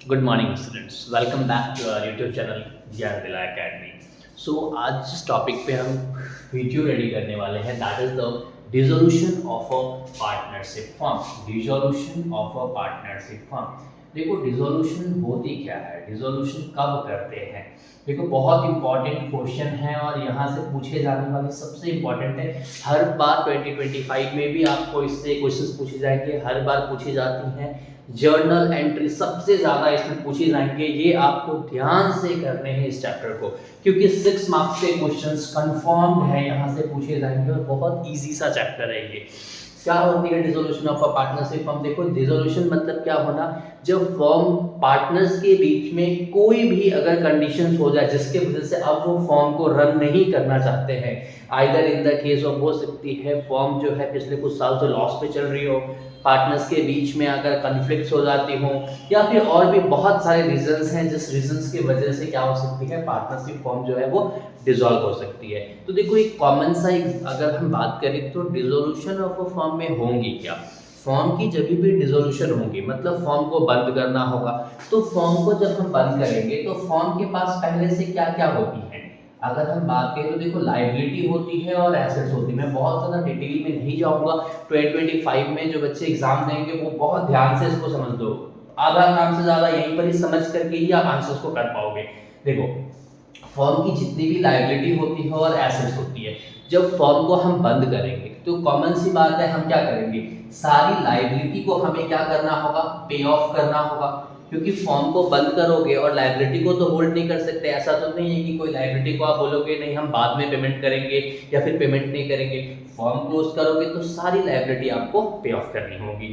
Good morning students, welcome back to our YouTube channel Gyan Dila academy. सो आज जिस topic पे हम वीडियो रेडी करने वाले हैं that is the dissolution of a partnership firm. Dissolution of a partnership firm. देखो dissolution होती क्या है, डिसोल्यूशन कब करते हैं। देखो बहुत इंपॉर्टेंट क्वेश्चन है और यहाँ से पूछे जाने वाले सबसे इंपॉर्टेंट है। हर बार 2025 में भी आपको इससे क्वेश्चंस पूछे जाएंगे, हर बार पूछी जाती हैं। जर्नल एंट्री सबसे ज़्यादा इसमें पूछे जाएंगे, ये आपको ध्यान से करने हैं इस चैप्टर को, क्योंकि 6 मार्क्स के क्वेश्चंस कंफर्म्ड है यहाँ से पूछे जाएंगे और बहुत इजी सा चैप्टर है ये। क्या होती है dissolution of a partnership firm. देखो डिसोल्यूशन मतलब क्या होना, जब फर्म पार्टनर्स के बीच में कोई भी अगर कंडीशंस हो जाए जिसके वजह से अब वो फर्म को रन नहीं करना चाहते हैं, either in the case of हो सकती है फर्म जो है पिछले कुछ साल से लॉस पे चल रही हो, पार्टनर्स के बीच में अगर कन्फ्लिक्ट्स हो जाती हो, या फिर और भी बहुत सारे रीजंस हैं जिस रीजंस की वजह से क्या हो सकती है पार्टनरशिप फॉर्म जो है वो डिसॉल्व हो सकती है। तो देखो एक कॉमन सा अगर हम बात करें तो डिसोल्यूशन ऑफ अ फॉर्म में होंगी क्या। फॉर्म की जब भी डिसोल्यूशन होगी मतलब फॉर्म को बंद करना होगा, तो फॉर्म को जब हम बंद करेंगे तो फॉर्म के पास पहले से क्या क्या होती है। अगर हम बात करें तो देखो लाइबिलिटी होती है और एसेट्स होती है। मैं बहुत ज़्यादा डिटेल में नहीं जाऊंगा, 2025 में जो बच्चे एग्जाम देंगे वो बहुत ध्यान से इसको समझ लो, आधा काम से ज़्यादा यहीं पर ही समझ करके ही आप आंसर्स को कर पाओगे। देखो फर्म की जितनी भी लाइबिलिटी होती है और एसेट्स होती है, जब फर्म को हम बंद करेंगे तो कॉमन सी बात है हम क्या करेंगे, सारी लाइबिलिटी को हमें क्या करना होगा, पे ऑफ करना होगा। क्योंकि फॉर्म को बंद करोगे और लाइबिलिटी को तो होल्ड नहीं कर सकते, ऐसा तो नहीं है कि कोई लाइबिलिटी को आप बोलोगे नहीं हम बाद में पेमेंट करेंगे या फिर पेमेंट नहीं करेंगे। फॉर्म क्लोज करोगे तो सारी लाइबिलिटी आपको पे ऑफ करनी होगी।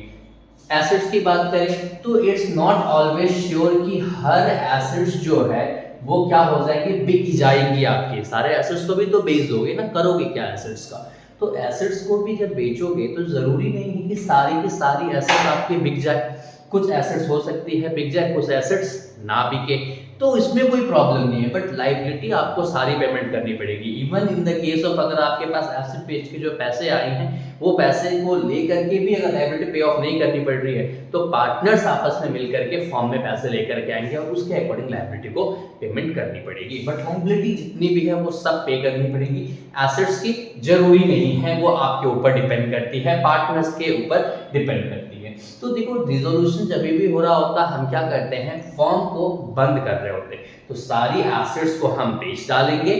एसेट्स की बात करें तो इट्स नॉट ऑलवेज श्योर कि हर एसेट्स जो है वो क्या हो जाएंगे, बिक जाएंगी। आपके सारे एसेट्स को भी तो बेच दोगे ना, करोगे क्या एसेट्स का। तो एसेट्स को भी जब बेचोगे तो जरूरी नहीं है कि सारी की सारी एसेट्स आपके बिक जाए। कुछ एसेट्स हो सकती है बिक जाए, कुछ एसेट्स ना बिके, तो इसमें कोई प्रॉब्लम नहीं है। बट लाइबिलिटी आपको सारी पेमेंट करनी पड़ेगी। Even in the case of अगर आपके पास एसेट बेच के जो पैसे आए हैं वो पैसे को लेकर के भी अगर लाइबिलिटी पे ऑफ नहीं करनी पड़ रही है तो पार्टनर्स आपस में मिल करके फॉर्म में पैसे लेकर के आएंगे और उसके अकॉर्डिंग लाइबिलिटी को पेमेंट करनी पड़ेगी। बट लाइबिलिटी जितनी भी है वो सब पे करनी पड़ेगी। एसेट्स की जरूरी नहीं है, वो आपके ऊपर डिपेंड करती है, पार्टनर्स के ऊपर डिपेंड करती है। तो देखो डिसोल्यूशन जब भी हो रहा होता हम क्या करते हैं, फॉर्म को बंद कर रहे होते, तो सारी एसेट्स को हम बेच डालेंगे,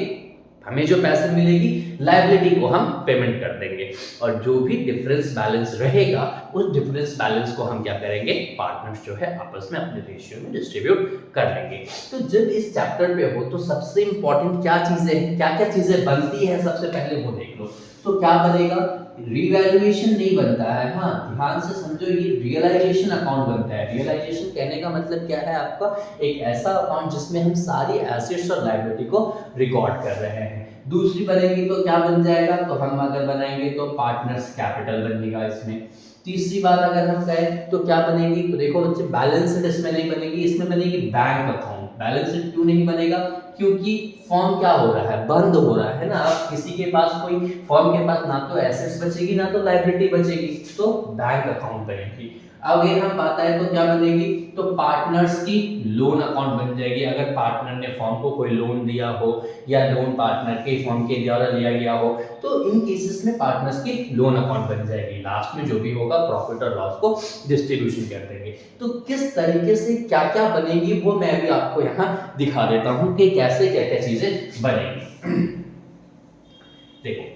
हमें जो पैसे मिलेगी लायबिलिटी को हम पेमेंट कर देंगे, और जो भी डिफरेंस बैलेंस रहेगा उस डिफरेंस बैलेंस को हम क्या करेंगे, पार्टनर्स जो है आपस में अपने रेशियो में डिस्ट्रीब्यूट कर लेंगे। तो जब इस चैप्टर पे हो तो सबसे इंपॉर्टेंट क्या चीजें हैं, क्या क्या चीजें बनती है, सबसे पहले वो देख लो। तो क्या बनेगा, रिवैल्यूएशन नहीं बनता है, हाँ ध्यान से समझो, ये रियलाइजेशन अकाउंट बनता है। रियलाइजेशन कहने का मतलब क्या है आपका, एक ऐसा अकाउंट जिसमें हम सारी एसेट्स और लायबिलिटी को रिकॉर्ड कर रहे हैं। दूसरी बनेगी तो क्या बन जाएगा, तो हम अगर बनाएंगे तो पार्टनर्स कैपिटल बनेगा इसमें। तीसरी बात अगर हम कहें तो क्या बनेगी, तो देखो बच्चे बैलेंस शीट इसमें नहीं बनेगी, इसमें बनेगी बैंक अकाउंट। बैलेंस शीट क्यों नहीं बनेगा, क्योंकि फॉर्म क्या हो रहा है, बंद हो रहा है ना। अब किसी के पास कोई फॉर्म के पास ना तो एसेट्स बचेगी ना तो लायबिलिटी बचेगी, तो बैंक अकाउंट बनेगी। अब अगर हम बात आए तो क्या बनेगी, तो पार्टनर्स की लोन अकाउंट बन जाएगी। अगर पार्टनर ने फॉर्म को कोई लोन दिया हो या लोन पार्टनर के फॉर्म के द्वारा लिया गया हो तो इन केसेस में पार्टनर्स की लोन अकाउंट बन जाएगी। लास्ट में जो भी होगा प्रॉफिट और लॉस को डिस्ट्रीब्यूशन कर देंगे। तो किस तरीके से क्या क्या बनेगी वो मैं भी आपको यहाँ दिखा देता हूँ कि कैसे क्या क्या चीजें बनेगी। देखो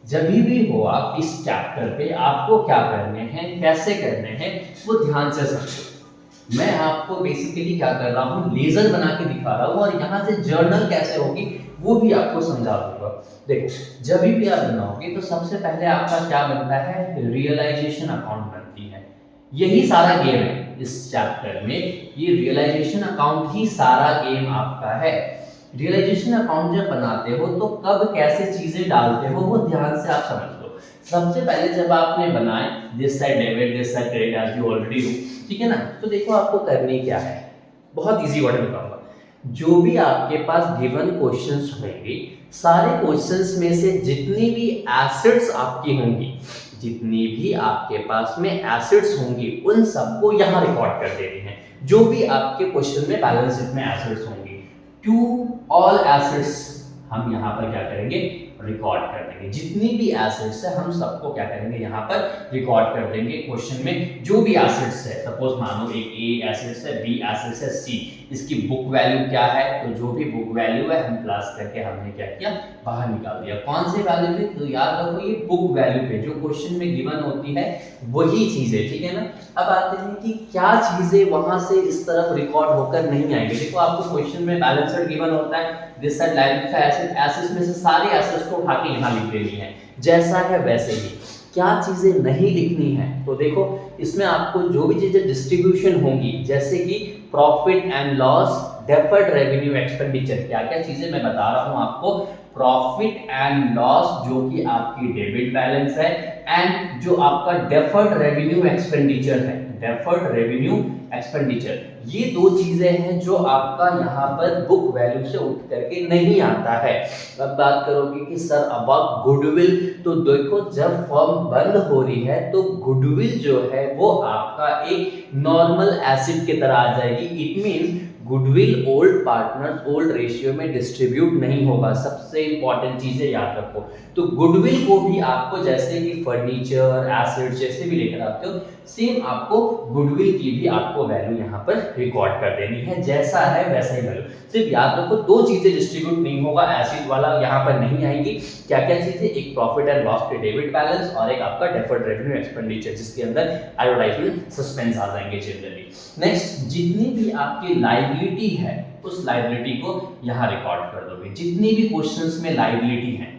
जब भी हो आप इस चैप्टर पे आपको क्या करने हैं, कैसे करने हैं, वो ध्यान से समझो। मैं आपको बेसिकली क्या कर रहा हूँ, लेजर बना के दिखा रहा हूँ और यहाँ से जर्नल कैसे होगी वो भी आपको समझा दूंगा। देखो जब भी आप बनाओगे तो सबसे पहले आपका क्या बनता है, रियलाइजेशन अकाउंट बनती है। यही सारा गेम है इस चैप्टर में, ये रियलाइजेशन अकाउंट ही सारा गेम आपका है। रियलाइजेशन अकाउंट जब बनाते हो तो कब कैसे चीजें डालते हो वो ध्यान से आप समझ लो। सबसे पहले जब आपने बनाए this side debit this side credit as you already know, ठीक है ना। तो देखो आपको करनी क्या है, बहुत इजी वर्ड में बताऊंगा। जो भी आपके पास गिवन क्वेश्चंस होंगे, सारे क्वेश्चंस में से जितनी भी एसेट्स आपकी होंगी, जितनी भी आपके पास में एसेट्स होंगी उन सबको यहाँ रिकॉर्ड कर देनी है। जो भी आपके क्वेश्चन में बैलेंस शीट में एसेट्स होंगे, टू ऑल एसेट्स हम यहाँ पर क्या करेंगे, रिकॉर्ड कर देंगे। जितनी भी एसेट्स है हम सबको क्या करेंगे, यहाँ पर रिकॉर्ड कर देंगे। क्वेश्चन में जो भी एसेट्स है, सपोज मानो एक ए एसेट्स है, बी एसेट्स है, सी, इसकी बुक वैल्यू क्या है, तो जो भी बुक वैल्यू है हम प्लस करके हमने क्या किया, बाहर निकाल दिया। कौन से वैल्यू पे, तो याद रखो ये बुक वैल्यू पे जो क्वेश्चन में गिवन होती है वही चीजें, ठीक है ना। अब आते हैं कि क्या चीजें वहां से इस तरफ रिकॉर्ड होकर नहीं आएंगे। देखो आपको क्वेश्चन में बैलेंस शीट गिवन होता है, this side liability asset, assets में से सारे एसेट्स को उठा के यहाँ लिख देनी है, जैसा है वैसे ही। क्या चीजें नहीं लिखनी है, तो देखो इसमें आपको जो भी चीजें डिस्ट्रीब्यूशन होंगी, जैसे कि profit and loss, deferred revenue expenditure, क्या क्या चीजें मैं बता रहा हूं आपको, प्रॉफिट एंड लॉस जो कि आपकी डेबिट बैलेंस है, एंड जो आपका डेफर्ड रेवेन्यू एक्सपेंडिचर है, डेफर्ड रेवेन्यू एक्सपेंडिचर, ये दो चीजें हैं जो आपका यहाँ पर बुक वैल्यू से उठ करके नहीं आता है। अब बात करोगे कि सर अबाउट गुडविल, तो देखो जब फर्म बंद हो रही है तो गुडविल जो है वो आपका एक नॉर्मल एसेट की तरह आ जाएगी। It means goodwill old partners old ratio में डिस्ट्रीब्यूट नहीं होगा। सबसे इंपॉर्टेंट चीजें याद रखो। तो गुडविल को भी आपको जैसे कि फर्नीचर एसेट जैसे भी लेकर आते हो, सेम आपको गुडविल की भी आपको वैल्यू यहाँ पर रिकॉर्ड कर देनी है, जैसा है वैसा ही वैल्यू। सिर्फ याद रखो दो चीजें डिस्ट्रीब्यूट नहीं होगा, एसिड वाला यहाँ पर नहीं आएंगी। क्या क्या चीजें, एक प्रॉफिट एंड लॉस के डेबिट बैलेंस और एक आपका डेफर्ड रेवेन्यू एक्सपेंडिचर, जिसके अंदर एडवर्टाइजमेंट सस्पेंस आ जाएंगे जनरली। नेक्स्ट, जितनी भी आपकी लायबिलिटी है उस लायबिलिटी को यहाँ रिकॉर्ड कर दोगे। जितनी भी क्वेश्चंस में लायबिलिटी है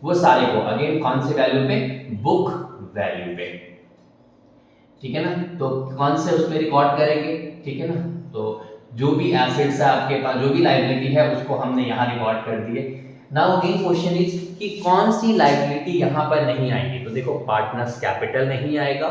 वो सारे को अगेन कौन से वैल्यू पे, बुक वैल्यू पे, ठीक है ना। तो कौन से उसमें रिकॉर्ड करेंगे, ठीक है ना। तो जो भी एसेट्स है आपके पास, जो भी लायबिलिटी है उसको हमने यहाँ रिकॉर्ड कर दिए। नाउ अगेन क्वेश्चन इज कि कौन सी लायबिलिटी यहाँ पर नहीं आएगी। तो देखो पार्टनर्स कैपिटल नहीं आएगा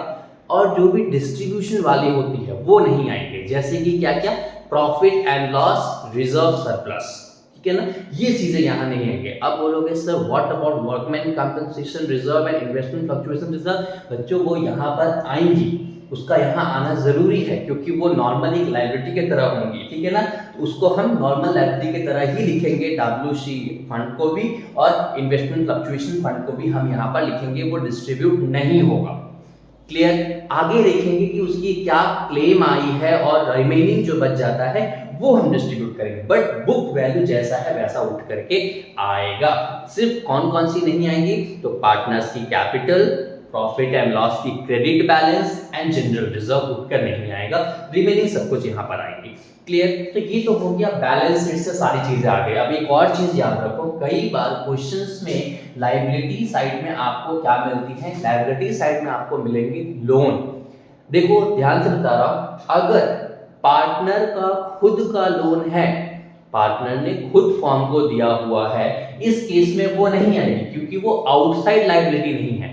और जो भी डिस्ट्रीब्यूशन वाली होती है वो नहीं आएंगे, जैसे कि क्या क्या, profit and loss, reserve, surplus, ठीक है ना, ये चीजें यहाँ नहीं आएंगे। अब बोलोगे sir what about workman compensation reserve and investment fluctuation reserve, बच्चों वो यहाँ पर आएंगी, उसका यहाँ आना जरूरी है क्योंकि वो नॉर्मली एक लायबिलिटी की तरह होंगी, ठीक है ना। तो उसको हम नॉर्मल लायबिलिटी की तरह ही लिखेंगे, WC फंड को भी और इन्वेस्टमेंट फ्लक्चुएशन फंड को भी हम यहाँ पर लिखेंगे, वो डिस्ट्रीब्यूट नहीं होगा। क्लियर। आगे देखेंगे कि उसकी क्या क्लेम आई है और रिमेनिंग जो बच जाता है वो हम डिस्ट्रीब्यूट करेंगे, बट बुक वैल्यू जैसा है वैसा उठ करके आएगा। सिर्फ कौन कौन सी नहीं आएंगी, तो पार्टनर्स की कैपिटल, प्रॉफिट एंड लॉस की credit balance and general reserve उठकर नहीं आएगा, रिमेनिंग सब कुछ यहाँ पर आएंगी। क्लियर। तो ये तो हो गया बैलेंस शीट से सारी चीजें आ गई। अब एक और चीज याद रखो, कई बार क्वेश्चंस में लायबिलिटी साइड में आपको क्या मिलती है, लायबिलिटी साइड में आपको मिलेंगी लोन। देखो ध्यान से बता रहा हूं, अगर पार्टनर का खुद का लोन है, पार्टनर ने खुद फॉर्म को दिया हुआ है, इस केस में वो नहीं आएगी क्योंकि वो आउटसाइड लायबिलिटी नहीं है,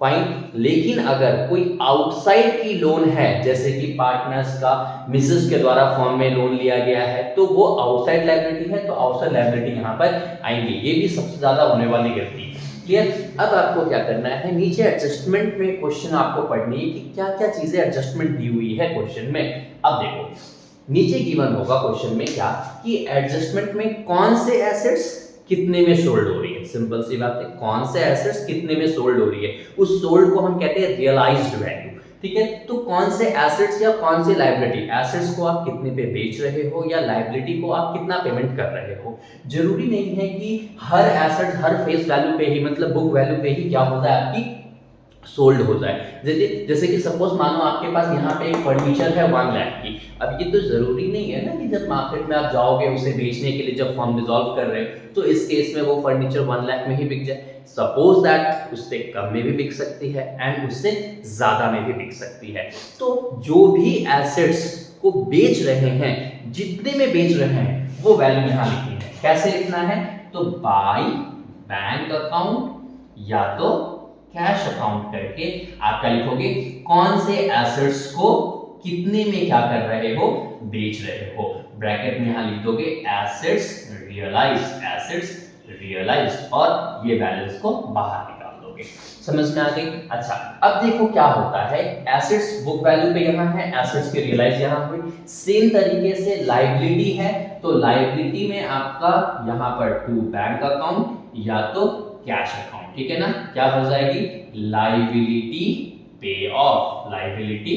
फाइन। लेकिन अगर कोई आउटसाइड की लोन है, जैसे कि पार्टनर्स का मिसेस के द्वारा फॉर्म में लोन लिया गया है, तो वो आउटसाइड लायबिलिटी है, तो आउटसाइड लायबिलिटी यहाँ पर आएंगे। ये भी सबसे ज्यादा होने वाली गलती। क्लियर। अब आपको क्या करना है, नीचे एडजस्टमेंट में क्वेश्चन आपको पढ़नी है कि क्या क्या चीजें एडजस्टमेंट दी हुई है क्वेश्चन में। अब देखो नीचे गिवन होगा क्वेश्चन में क्या, कि एडजस्टमेंट में कौन से एसेट्स कितने में सोल्ड हो रही है। सिंपल सी बात है, कौन से एसेट्स कितने में सोल्ड हो रही है, उस सोल्ड को हम कहते हैं रियलाइज्ड वैल्यू, ठीक है। तो कौन से एसेट्स या कौन से लायबिलिटी, एसेट्स को आप कितने पे बेच रहे हो या लायबिलिटी को आप कितना पेमेंट कर रहे हो। जरूरी नहीं है कि हर एसेट हर फेस वैल्यू पे ही, मतलब बुक वैल्यू पे ही क्या होता है आपकी सोल्ड होता है। जैसे कि सपोज मानो आपके पास यहाँ पे एक फर्नीचर है 1 लाख की। अब ये तो जरूरी नहीं है ना कि जब मार्केट में आप जाओगे उसे बेचने के लिए, जब फॉर्म डिसॉल्व कर रहे हो तो इस केस में वो फर्नीचर 1 लाख में ही बिक जाए। सपोज दैट उससे कम में भी बिक सकती है एंड उससे ज्यादा में भी बिक सकती है। तो जो भी एसेट्स को बेच रहे हैं, जितने में बेच रहे हैं वो वैल्यू यहाँ लिखनी है। कैसे लिखना है, तो बाय बैंक अकाउंट या तो कैश अकाउंट करके आप क्या लिखोगे, कौन से एसेट्स को कितने में क्या कर रहे हो, बेच रहे हो। ब्रैकेट में यहां लिख दोगे एसेट्स रियलाइज्ड, एसेट्स रियलाइज्ड, और ये बैलेंस को बाहर निकाल दोगे। करोगे। समझ में आ गई? अच्छा, अब देखो क्या होता है, एसेट्स बुक वैल्यू पे यहाँ है, एसेट्स की रियलाइज यहाँ हुई। सेम तरीके से लाइबिलिटी है, तो लाइबिलिटी में आपका यहाँ पर टू बैंक अकाउंट या तो कैश अकाउंट, ठीक है ना। क्या हो जाएगी, लाइबिलिटी पे ऑफ, लाइबिलिटी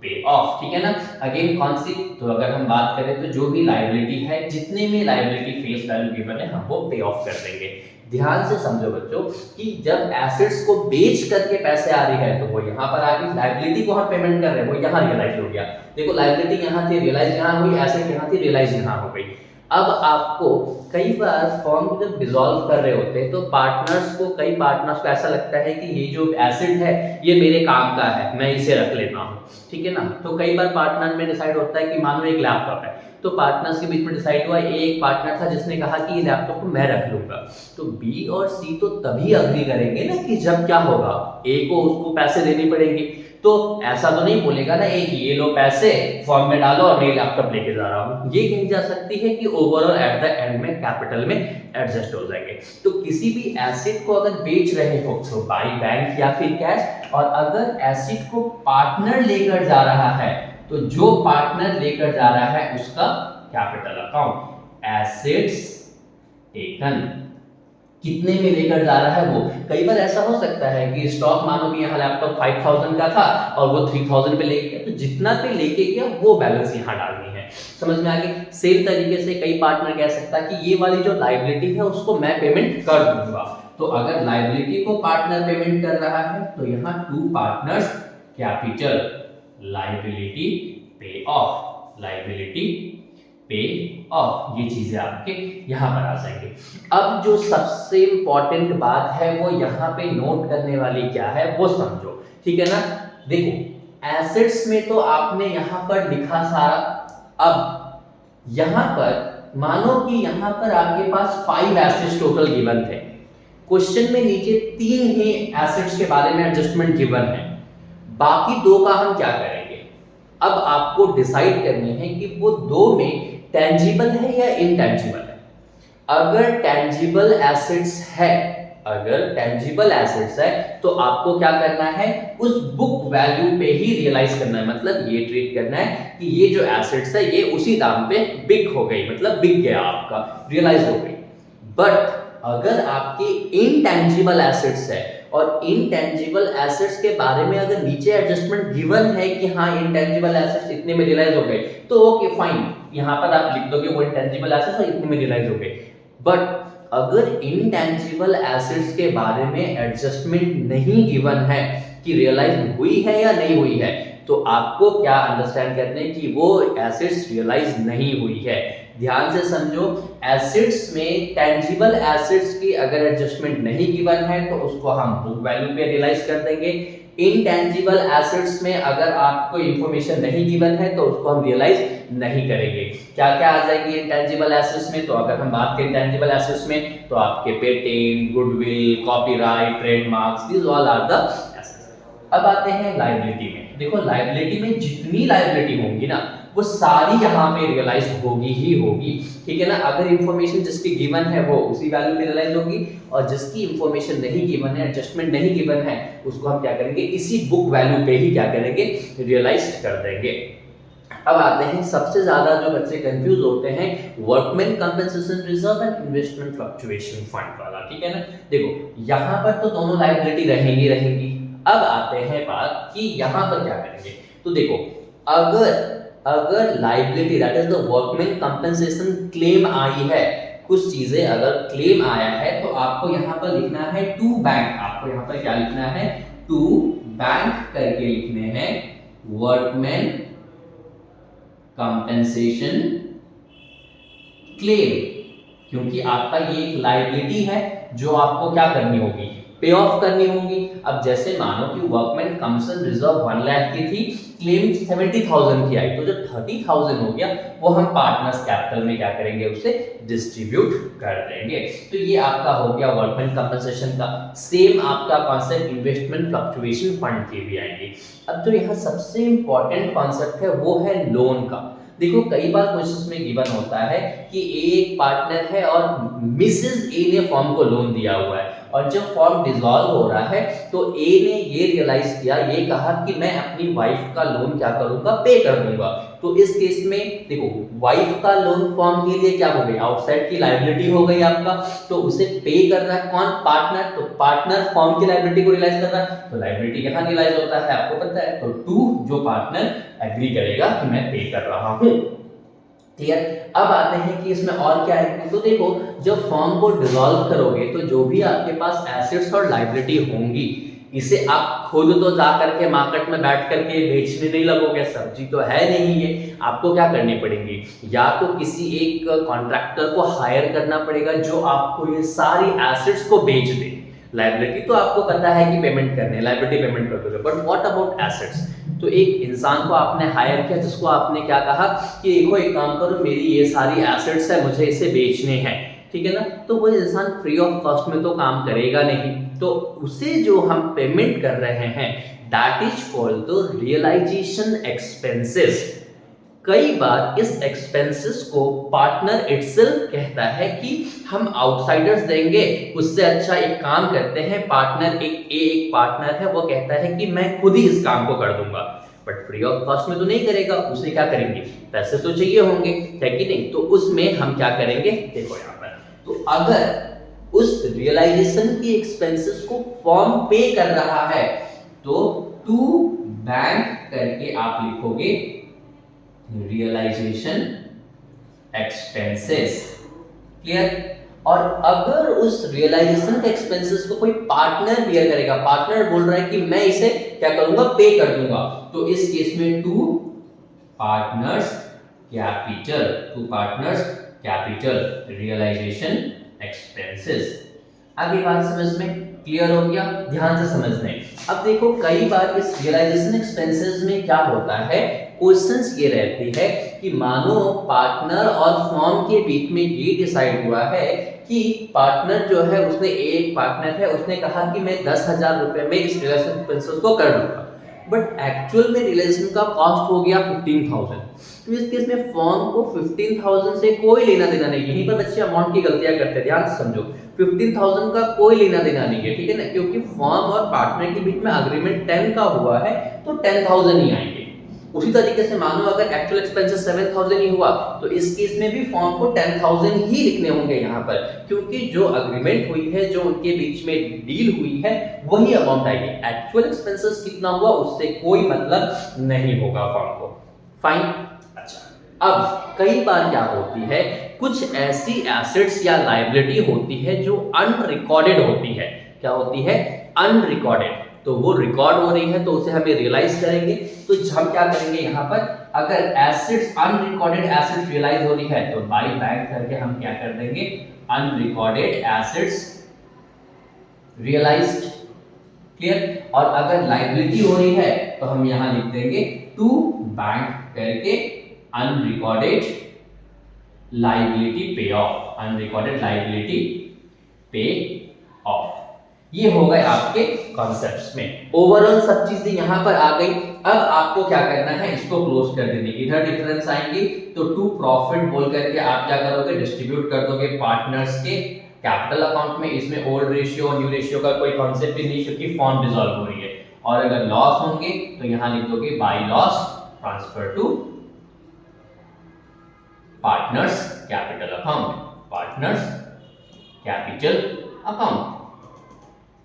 पे ऑफ, ठीक है ना। अगेन कौन सी, तो अगर हम बात करें तो जो भी लाइबिलिटी है, जितने में लाइबिलिटी फेस वैल्यू गिवन है, हम वो पे ऑफ कर देंगे। ध्यान से समझो बच्चों कि जब एसेट्स को बेच करके पैसे आ रही है तो वो यहाँ पर आ गई, लाइबिलिटी को हम पेमेंट कर रहे हैं वो यहाँ रियलाइज हो गया। देखो लाइबिलिटी यहाँ थी, रियलाइज यहाँ हुई, एसेट यहाँ थी, रियलाइज यहाँ हो गई। अब आपको कई बार फॉर्म जब डिसॉल्व कर रहे होते हैं तो कई पार्टनर्स को ऐसा लगता है कि ये जो एसेट है ये मेरे काम का है, मैं इसे रख लेता हूँ, ठीक है ना। तो कई बार पार्टनर में डिसाइड होता है कि मानो एक लैपटॉप है, तो पार्टनर्स के बीच में डिसाइड हुआ, एक पार्टनर था जिसने कहा कि ये लैपटॉप को मैं रख लूंगा, तो बी और सी तो तभी अग्री करेंगे ना कि जब क्या होगा, ए को उसको पैसे देने पड़ेंगे। तो ऐसा तो नहीं बोलेगा ना एक, ये लो पैसे फॉर्म में डालो और मैं लैपटॉप लेके जा रहा हूँ। ये कही जा सकती है कि ओवरऑल एट द एंड में कैपिटल में एडजस्ट हो जाएंगे। तो किसी भी एसेट को अगर बेच रहे हो तो बाई बैंक या फिर कैश, और अगर एसेट को पार्टनर लेकर जा रहा है तो जो पार्टनर लेकर जा रहा है उसका कैपिटल अकाउंट, एसेट्स टेकन, कितने में लेकर जा रहा है वो। कई बार ऐसा हो सकता है कि स्टॉक मानो कि यहाँ लैपटॉप 5000 का था और वो 3000 पे लेके गया, तो जितना पे लेके गया वो बैलेंस यहाँ डालनी है। समझ में आ गई? सेम तरीके से कई पार्टनर कह सकता है कि ये वाली जो लाइबिलिटी है उसको मैं पेमेंट कर दूंगा। तो अगर लाइबिलिटी को पार्टनर पेमेंट कर रहा है तो यहाँ टू पार्टनर्स कैपिटल, लाइबिलिटी पे ऑफ, लाइबिलिटी पे ऑफ, ये चीजें आपके यहां पर आ जाएंगे। अब जो सबसे इंपॉर्टेंट बात है वो यहाँ पे नोट करने वाली क्या है वो समझो, ठीक है ना। देखो एसेट्स में तो आपने यहां पर लिखा सारा, अब यहां पर मानो कि यहां पर आपके पास 5 एसेट्स टोटल गिवन थे, क्वेश्चन में नीचे 3 ही एसेट्स के बारे में एडजस्टमेंट गिवन है, बाकी 2 का हम क्या करेंगे। अब आपको डिसाइड करने हैं कि वो 2 में टेंजिबल है या इनटेंजिबल है। अगर टेंजिबल एसेट्स है, अगर टेंजिबल एसेट्स है तो आपको क्या करना है, उस बुक वैल्यू पे ही रियलाइज करना है। मतलब ये ट्रीट करना है कि ये जो एसेट्स है ये उसी दाम पे बिक हो गई, मतलब बिक गया आपका, रियलाइज हो गई। बट अगर आपके इनटेंजिबल एसेट्स है और इनटेंजिबल एसेट्स के बारे में अगर नीचे एडजस्टमेंट गिवन है कि हाँ इनटेंजिबल एसेट्स इतने में रियलाइज हो गए, तो ओके फाइन, यहाँ पर आप लिख दोगे वो इनटेंजिबल एसेट्स और इतने में रियलाइज हो गए। बट अगर इनटेंजिबल एसेट्स के बारे में एडजस्टमेंट नहीं गिवन है कि रियलाइज हुई है या नहीं हुई है, तो आपको क्या अंडरस्टैंड करने कि वो एसेट्स रियलाइज नहीं हुई है। ध्यान से समझो, एसेट्स में टेंजिबल एसेट्स की अगर एडजस्टमेंट नहीं गिवन है तो उसको हम बुक वैल्यू पे रियलाइज कर देंगे। इनटेंजिबल एसेट्स में अगर आपको इंफॉर्मेशन नहीं गिवन है तो उसको हम रियलाइज नहीं करेंगे। क्या क्या आ जाएगी इंटेंजिबल एसेट्स में, तो अगर हम बात करें इंटेंजिबल एसेट्स में तो आपके patent, goodwill, copyright, trademarks, these all are the assets. अब आते हैं लायबिलिटी में। देखो लायबिलिटी में जितनी लायबिलिटी होंगी ना वो सारी यहाँ पे रियलाइज होगी ही होगी, ठीक है ना। अगर इंफॉर्मेशन जिसकी गिवन है वो उसी वैल्यू पे रियलाइज होगी, और जिसकी इंफॉर्मेशन नहीं गिवन है, एडजस्टमेंट नहीं गिवन है, उसको हम क्या करेंगे, इसी बुक वैल्यू पे ही क्या करेंगे, रियलाइज कर देंगे। अब आते हैं सबसे ज्यादा जो बच्चे कंफ्यूज होते हैं, workman compensation reserve and investment fluctuation fund वाला, ठीक है ना। देखो यहाँ पर तो दोनों लायबिलिटी रहेंगी। अब आते हैं बात कि यहाँ पर क्या करेंगे। तो देखो अगर liability that is the workman compensation claim I है, कुछ चीजें अगर क्लेम आया है तो आपको यहाँ पर लिखना है टू बैंक, आपको यहाँ पर क्या लिखना है, टू बैंक करके लिखने हैं वर्कमैन कंपनसेशन क्लेम, क्योंकि आपका ये एक लायबिलिटी है जो आपको क्या करनी होगी, पे ऑफ करनी होगी। अब जैसे मानो कि वर्कमैन कंपनसेशन रिजर्व 1 लाख की थी, क्लेम 70,000 की आई, तो जो 30,000 हो गया वो हम पार्टनर्स कैपिटल में क्या करेंगे, उसे डिस्ट्रीब्यूट कर देंगे। तो ये आपका हो गया वर्कमैन कंपनसेशन का। सेम आपका कॉन्सेप्ट इन्वेस्टमेंट फ्लक्चुएशन फंड के भी आएंगे। अब जो यहाँ सबसे इंपॉर्टेंट कॉन्सेप्ट है वो है लोन का। देखो कई बार क्वेश्चंस में गिवन होता है कि एक पार्टनर है और मिसेस ए ने फर्म को लोन दिया हुआ है, और जब फॉर्म डिसॉल्व हो रहा है तो ए ने ये रियलाइज किया, ये कहा कि मैं अपनी वाइफ का लोन क्या करूंगा, पे कर दूंगा। तो इस केस में देखो वाइफ का लोन फॉर्म के लिए क्या हो गई, आउटसाइड की लायबिलिटी हो गई आपका, तो उसे पे कर रहा है कौन, पार्टनर। तो पार्टनर फॉर्म की लायबिलिटी को रियलाइज कर रहा है, तो लायबिलिटी कहां रियलाइज होता है आपको पता है, तो टू जो पार्टनर एग्री करेगा कि मैं पे कर रहा हूं। ठीक है, अब आते हैं कि इसमें और क्या है। तो देखो जब फॉर्म को डिसॉल्व करोगे तो जो भी आपके पास एसेट्स और लायबिलिटी होंगी, इसे आप खुद तो जा करके मार्केट में बैठ करके बेचने नहीं लगोगे, सब्जी तो है नहीं ये। आपको क्या करनी पड़ेगी, या तो किसी एक कॉन्ट्रैक्टर को हायर करना पड़ेगा जो आपको ये सारी एसेट्स को बेच दे। लायबिलिटी तो आपको पता है कि पेमेंट करने, लायबिलिटी पेमेंट कर दोगे, बट व्हाट अबाउट एसेट्स। तो एक इंसान को आपने हायर किया जिसको आपने क्या कहा कि देखो एक काम करो, मेरी ये सारी एसेट्स है, मुझे इसे बेचने हैं, ठीक है ना। तो वो इंसान फ्री ऑफ कॉस्ट में तो काम करेगा नहीं, तो उसे जो हम पेमेंट कर रहे हैं that is called the realisation expenses. कई बार इस एक्सपेंसेस को पार्टनर इटसेल्फ कहता है कि हम आउटसाइडर्स देंगे, उससे अच्छा एक काम करते हैं, पार्टनर एक पार्टनर है वो कहता है कि मैं खुद ही इस काम को कर दूंगा, बट फ्री ऑफ कॉस्ट में तो नहीं करेगा, उसे क्या करेंगे, पैसे तो चाहिए होंगे, है कि नहीं। तो उसमें हम क्या करेंगे, देखो यहाँ पर, तो अगर उस रियलाइजेशन की एक्सपेंसेस को फॉर्म पे कर रहा है तो टू बैंक करके आप लिखोगे रियलाइजेशन एक्सपेंसेस, क्लियर। और अगर उस रियलाइजेशन के एक्सपेंसेस को कोई पार्टनर बियर करेगा, पार्टनर बोल रहा है कि मैं इसे क्या करूंगा, पे कर दूंगा, तो इस केस में to partners capital realisation expenses. आगे बात समझ में क्लियर हो गया, ध्यान से समझने। अब देखो कई बार इस रियलाइजेशन एक्सपेंसेस में क्या होता है, क्वेश्चंस ये रहती है कि मानो पार्टनर और फर्म के बीच में ये डिसाइड हुआ है कि पार्टनर जो है उसने, एक पार्टनर है उसने कहा कि मैं 10,000 रुपए में इस रियलाइजेशन एक्सपेंसेस को कर दूंगा, बट एक्चुअल में रियलाइजेशन का कॉस्ट हो गया 15,000। तो इस केस में फर्म को 15,000 से कोई लेना देना नहीं। यहीं पर बच्चे अमाउंट की गलतियां करते हैं, ध्यान से समझो। 15,000 का कोई लेना देना नहीं है, ठीक है ना, क्योंकि फर्म और पार्टनर के बीच में अग्रीमेंट 10 का हुआ है तो 10,000 ही आएंगे। उसी तरीके से मानो अगर एक्चुअल एक्सपेंसेस 7,000 ही हुआ तो इस केस में भी फॉर्म को 10,000 ही लिखने होंगे यहाँ पर, क्योंकि जो अग्रीमेंट हुई है, जो उनके बीच में डील हुई है, वही अमाउंट आएगी। एक्चुअल एक्सपेंसेस कितना हुआ उससे कोई मतलब नहीं होगा फॉर्म को, फाइन। अच्छा, अब कई बार क्या होती है, कुछ ऐसी एसेट्स या लायबिलिटी होती है जो अनरिकॉर्डेड होती है। क्या होती है, अनरिकॉर्डेड। तो वो रिकॉर्ड हो रही है तो उसे हमें रियलाइज करेंगे। तो हम क्या करेंगे यहाँ पर, अगर एसेट्स अनरिकॉर्डेड एसेट्स रियलाइज हो रही है तो बाय बैंक करके हम क्या कर देंगे, अनरिकॉर्डेड एसेट्स रियलाइज्ड, क्लियर। और अगर लायबिलिटी हो रही है तो हम यहाँ लिख देंगे टू बैंक करके अनरिकॉर्डेड लायबिलिटी पे ऑफ, अनरिकॉर्डेड लायबिलिटी पे ऑफ। ये हो गए आपके कॉन्सेप्ट्स में। ओवरऑल सब चीजें यहां पर आ गई। अब आपको क्या करना है, इसको क्लोज कर देंगे। इधर डिफरेंस आएंगे तो टू प्रॉफिट बोल करके आप क्या करोगे, डिस्ट्रीब्यूट कर दोगे पार्टनर्स के कैपिटल अकाउंट में। इसमें ओल्ड रेशियो और न्यू रेशियो का कोई कॉन्सेप्ट ही नहीं, क्योंकि फॉर्म डिसॉल्व हो रही है। और अगर लॉस होंगे तो यहां लिख दोगे by loss transfer to partners capital account, partners capital account,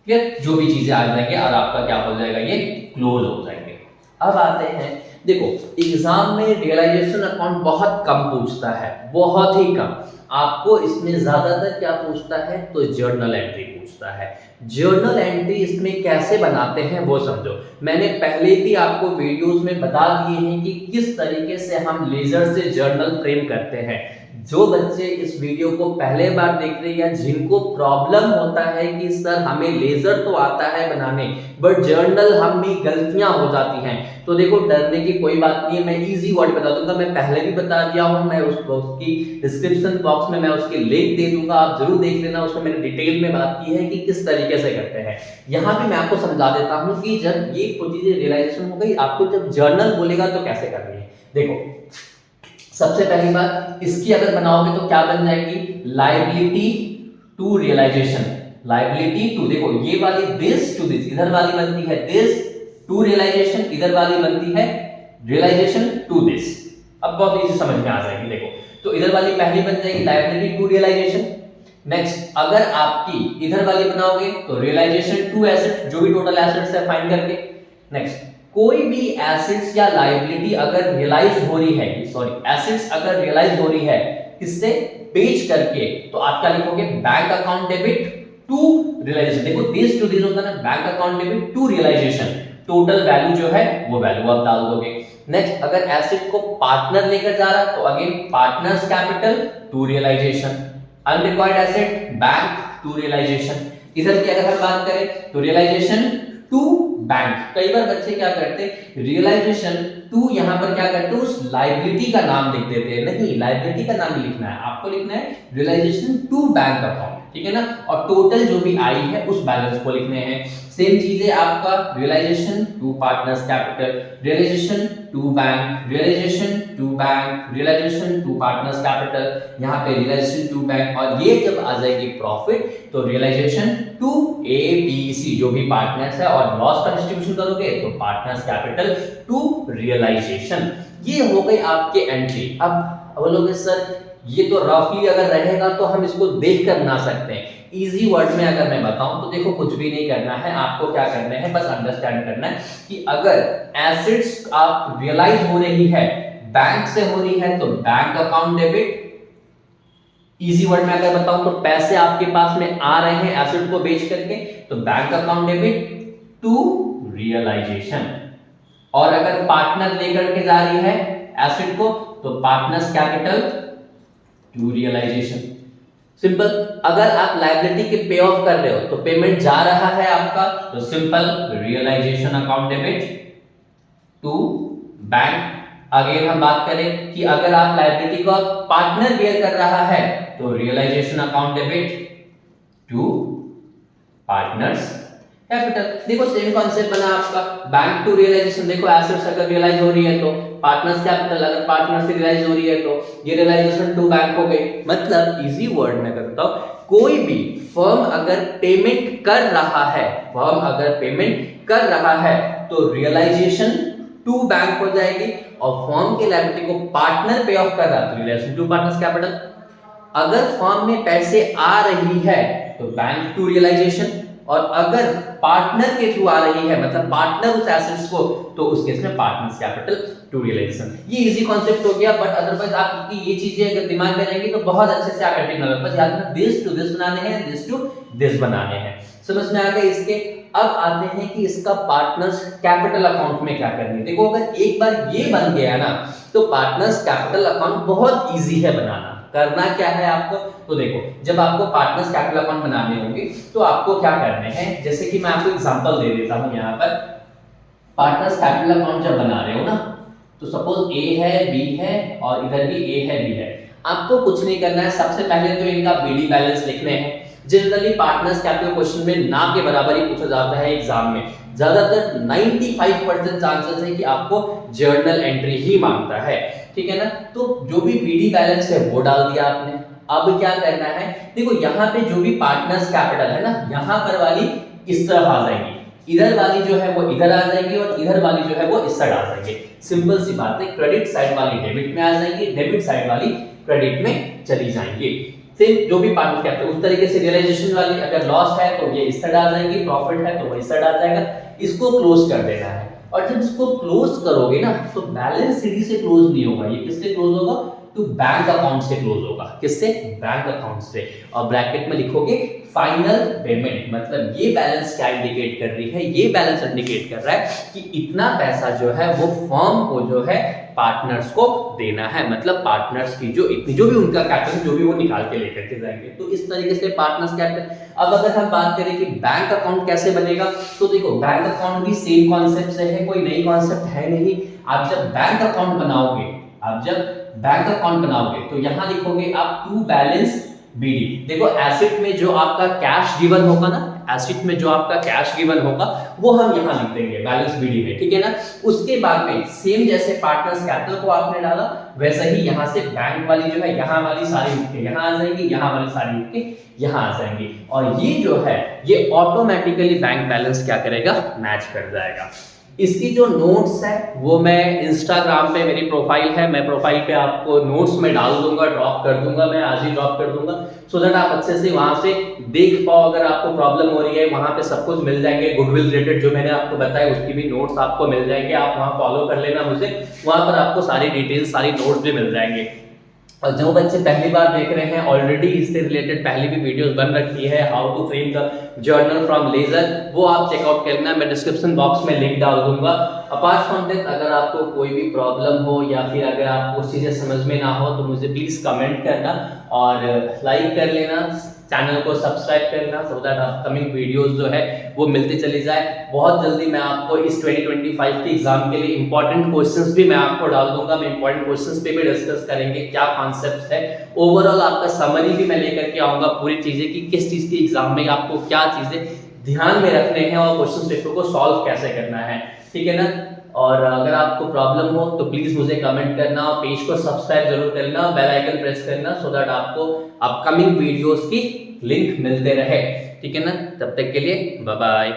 clear. जो भी चीजें आ जाएंगे और आपका क्या हो जाएगा, ये क्लोज हो जाएंगे। अब आते हैं, देखो एग्जाम में रियलाइजेशन अकाउंट बहुत कम पूछता है, बहुत ही कम। आपको इसमें ज्यादातर क्या पूछता है, तो जर्नल एंट्री पूछता है। जर्नल एंट्री इसमें कैसे बनाते हैं वो समझो। मैंने पहले भी आपको वीडियोस में बता दिए हैं कि किस तरीके से हम लेजर से जर्नल फ्रेम करते हैं। जो बच्चे इस वीडियो को पहले बार देख रहे हैं या जिनको प्रॉब्लम होता है कि सर हमें लेजर तो आता है बनाने बट जर्नल हमें गलतियां हो जाती हैं, तो देखो डरने की कोई बात नहीं है। मैं इजी वर्ड बता दूंगा, मैं पहले भी बता दिया हूं, मैं उसकी डिस्क्रिप्शन बॉक्स में मैं उसकी लिंक दे दूंगा, आप जरूर देख लेना। उसमें मैंने डिटेल में बात की है कि किस तरीके से करते हैं। यहाँ भी मैं आपको समझा देता हूँ कि जब ये चीजें रियलाइजेशन हो गई, आपको जब जर्नल बोलेगा तो कैसे करनी है। देखो सबसे पहली बात, इसकी अगर बनाओगे तो क्या बन जाएगी, liability to realisation. Liability to, देखो ये वाली दिस टू दिस, इधर वाली बनती है दिस टू रियलाइजेशन, इधर वाली बनती है रियलाइजेशन टू दिस। अब बहुत इजी समझ में आ जाएगी। देखो तो इधर वाली पहली बन जाएगी लायबिलिटी टू रियलाइजेशन। नेक्स्ट अगर आपकी इधर वाली बनाओगे तो रियलाइजेशन टू एसेट, जो भी टोटल एसेट्स है फाइंड करके। नेक्स्ट कोई भी एसेट्स या लायबिलिटी अगर रियलाइज हो रही है, सॉरी एसेट्स अगर रियलाइज हो रही है किससे, बेच करके, तो आपका लिखोगे bank account debit to realisation. देखो दिस टू दिस होता है ना, bank account debit to realisation, total value जो है वो वैल्यू आप डाल दोगे। नेक्स्ट अगर एसेट को पार्टनर लेकर जा रहा तो again partners capital to realisation, unrecorded asset bank to realisation. इधर की अगर हम बात करें तो रियलाइजेशन टू बैंक। कई बार बच्चे क्या करते हैं, रियलाइजेशन टू यहां पर क्या करते हैं, उस लायबिलिटी का नाम लिख देते हैं। नहीं, लायबिलिटी का नाम लिखना है, आपको लिखना है रियलाइजेशन टू बैंक अकाउंट, ठीक है ना, और टोटल जो भी आई है उस बैलेंस को लिखने हैं। सेम चीज है आपका realisation to partners capital, realisation to bank, realisation to bank, realisation to partners capital, यहाँ पे रियलाइजेशन टू बैंक, और ये जब आ जाएगी प्रॉफिट तो realisation to A B C, जो भी पार्टनर्स है, और लॉस का डिस्ट्रीब्यूशन करोगे तो पार्टनर्स कैपिटल टू रियलाइजेशन। ये हो गई आपके एंट्री। अब बोलोगे सर ये तो रफली अगर रहेगा तो हम इसको देखकर बना सकते हैं। इजी वर्ड में अगर मैं बताऊं तो देखो कुछ भी नहीं करना है, आपको क्या करना है, बस अंडरस्टैंड करना है कि अगर एसेट्स आप रियलाइज हो रही है बैंक से हो रही है तो bank account debit. Easy word में अगर बताऊं तो पैसे आपके पास में आ रहे हैं एसेट को बेच करके तो bank account debit to realisation, और अगर पार्टनर लेकर के जा रही है एसेट को तो partners capital to realisation. Simple. अगर आप लायबिलिटी के पे ऑफ कर रहे हो तो पेमेंट जा रहा है आपका तो simple realisation account debit to bank. Again हम बात करें कि अगर आप लायबिलिटी को पार्टनर बेयर कर रहा है तो realisation account debit to partners capital. देखो सेम कॉन्सेप्ट बना आपका, बैंक टू रियलाइजेशन। देखो एसेट्स अगर रियलाइज हो रही है तो पार्टनर्स कैपिटल, अगर पार्टनर से रियलाइज हो रही है तो ये रियलाइजेशन टू बैंक हो गई। मतलब इजी वर्ड में करता हूं, कोई भी फर्म अगर पेमेंट कर रहा है, फर्म अगर पेमेंट कर रहा है तो रियलाइजेशन टू बैंक हो जाएगी, और फर्म के लायबिलिटी को पार्टनर पे ऑफ कर रहा है तो रियलाइजेशन टू पार्टनर्स कैपिटल। अगर फर्म में पैसे आ रही है तो बैंक टू रियलाइजेशन, और अगर पार्टनर के थ्रू आ रही है मतलब पार्टनर उस एसेट्स को, तो उस केस में पार्टनर्स कैपिटल टू रियलाइजेशन। ये इजी कॉन्सेप्ट हो गया, बट अदरवाइज आपकी ये चीजें अगर दिमाग में रहेंगी तो बहुत अच्छे से आप एडिट कर लोगे। बस याद रखना दिस टू दिस बनाने हैं, दिस टू दिस बनाने हैं। समझ में आ गया इसके। अब आते हैं कि इसका पार्टनर्स कैपिटल अकाउंट में क्या करनी है। देखो अगर एक बार ये बन गया ना तो पार्टनर्स कैपिटल अकाउंट बहुत इजी है बनाना। करना क्या है आपको, तो देखो जब आपको पार्टनर्स कैपिटल अकाउंट बनाने होंगे तो आपको क्या करने हैं, जैसे कि मैं आपको एग्जांपल दे देता हूं। यहाँ पर पार्टनर्स कैपिटल अकाउंट जब बना रहे हो ना तो सपोज ए है, बी है, और इधर भी ए है, बी है। आपको कुछ नहीं करना है, सबसे पहले तो इनका बीडी बैलेंस लिखने हैं। जनरली पार्टनर्स कैपिटल क्वेश्चन में ना के बराबर ही पूछा जाता है एग्जाम में। ज्यादातर 95% चांसेस है कि आपको जर्नल एंट्री ही मांगता है, ठीक है ना। तो जो भी बीडी बैलेंस है वो डाल दिया आपने। अब क्या करना है, देखो यहाँ पे जो भी पार्टनर्स कैपिटल है ना, यहाँ पर वाली इस तरफ आ जाएगी, इधर वाली जो है वो इधर आ जाएगी, और इधर वाली जो है वो इस साइड आ जाएगी। सिंपल सी बात है, क्रेडिट साइड वाली डेबिट में आ जाएगी, डेबिट साइड वाली क्रेडिट में चली जाएंगी। सेम जो भी पार्टनर कैपिटल उस तरीके से रियलाइजेशन वाली अगर लॉस है तो ये इस साइड आ जाएगी, प्रॉफिट है तो वो इस साइड आ जाएगा। इसको क्लोज कर देना है, और जब इसको क्लोज करोगे ना तो बैलेंस सीधी से क्लोज नहीं होगा, ये किससे क्लोज होगा, तो बैंक अकाउंट से क्लोज होगा। किससे, बैंक अकाउंट से। और ब्रैकेट में लिखोगे फाइनल पेमेंट। मतलब ये बैलेंस क्या इंडिकेट कर रही है, ये बैलेंस इंडिकेट कर रहा है कि इतना पैसा जो है वो फर्म को जो है पार्टनर्स को देना है। मतलब पार्टनर्स की जो इतनी जो भी उनका कैपिटल जो भी वो निकाल के लेकर के जाएंगे। तो इस तरीके से पार्टनर्स कैपिटल। अब अगर हम बात करें कि बैंक अकाउंट कैसे बनेगा, तो देखो बैंक अकाउंट भी सेम कॉन्सेप्ट से है, कोई नई कॉन्सेप्ट है नहीं। आप जब बैंक अकाउंट बनाओगे, आप जब बैंक अकाउंट बनाओगे तो यहां लिखोगे आप टू बैलेंस बीडी। देखो एसेट में जो आपका कैश गिवन होगा ना, एसेट में जो आपका कैश गिवन होगा वो हम यहाँ लिख देंगे बैलेंस बीडी में, ठीक है ना। उसके बाद में सेम जैसे पार्टनर्स कैपिटल को आपने डाला वैसे ही यहाँ से बैंक वाली जो है यहाँ वाली सारी लिख के यहाँ आ जाएंगी, यहाँ वाली सारी लिख के यहाँ आ जाएंगी, और ये जो है ये ऑटोमेटिकली बैंक बैलेंस क्या करेगा, मैच कर जाएगा। इसकी जो नोट्स है वो मैं इंस्टाग्राम पे मेरी प्रोफाइल है, मैं प्रोफाइल पे आपको नोट्स में डाल दूंगा, ड्रॉप कर दूंगा, मैं आज ही ड्रॉप कर दूंगा, सो दैट आप अच्छे से वहां से देख पाओ। अगर आपको प्रॉब्लम हो रही है वहां पे सब कुछ मिल जाएंगे, गुडविल रिलेटेड जो मैंने आपको बताया उसकी भी नोट्स आपको मिल जाएंगे, आप वहां फॉलो कर लेना मुझे, वहां पर आपको सारी डिटेल्स सारी नोट्स भी मिल जाएंगे। और जो बच्चे पहली बार देख रहे हैं ऑलरेडी इससे रिलेटेड पहले भी वीडियोस बन रखी है, how to frame the journal from ledger, वो आप चेकआउट करना, मैं डिस्क्रिप्शन बॉक्स में लिंक डाल दूंगा। अपार्ट फ्रॉम दैट अगर आपको कोई भी प्रॉब्लम हो या फिर अगर आपको चीज़ें समझ में ना हो तो मुझे प्लीज़ कमेंट करना और लाइक कर लेना, चैनल को सब्सक्राइब करना, सो दैट अपकमिंग वीडियोस जो है वो मिलती चली जाए। बहुत जल्दी मैं आपको इस 2025 के एग्जाम के लिए इंपॉर्टेंट क्वेश्चंस भी मैं आपको डाल दूंगा, मैं इंपॉर्टेंट क्वेश्चंस पे भी डिस्कस करेंगे, क्या कॉन्सेप्ट है, ओवरऑल आपका समरी भी मैं लेकर के आऊंगा पूरी चीजें कि किस चीज के एग्जाम में आपको क्या चीजें ध्यान में रखने हैं और क्वेश्चन पेपर को सॉल्व कैसे करना है, ठीक है ना। और अगर आपको प्रॉब्लम हो तो प्लीज मुझे कमेंट करना और पेज को सब्सक्राइब जरूर करना, बेल आइकन प्रेस करना, सो दैट आपको अपकमिंग वीडियोस की लिंक मिलते रहे, ठीक है ना। तब तक के लिए बाय बाय।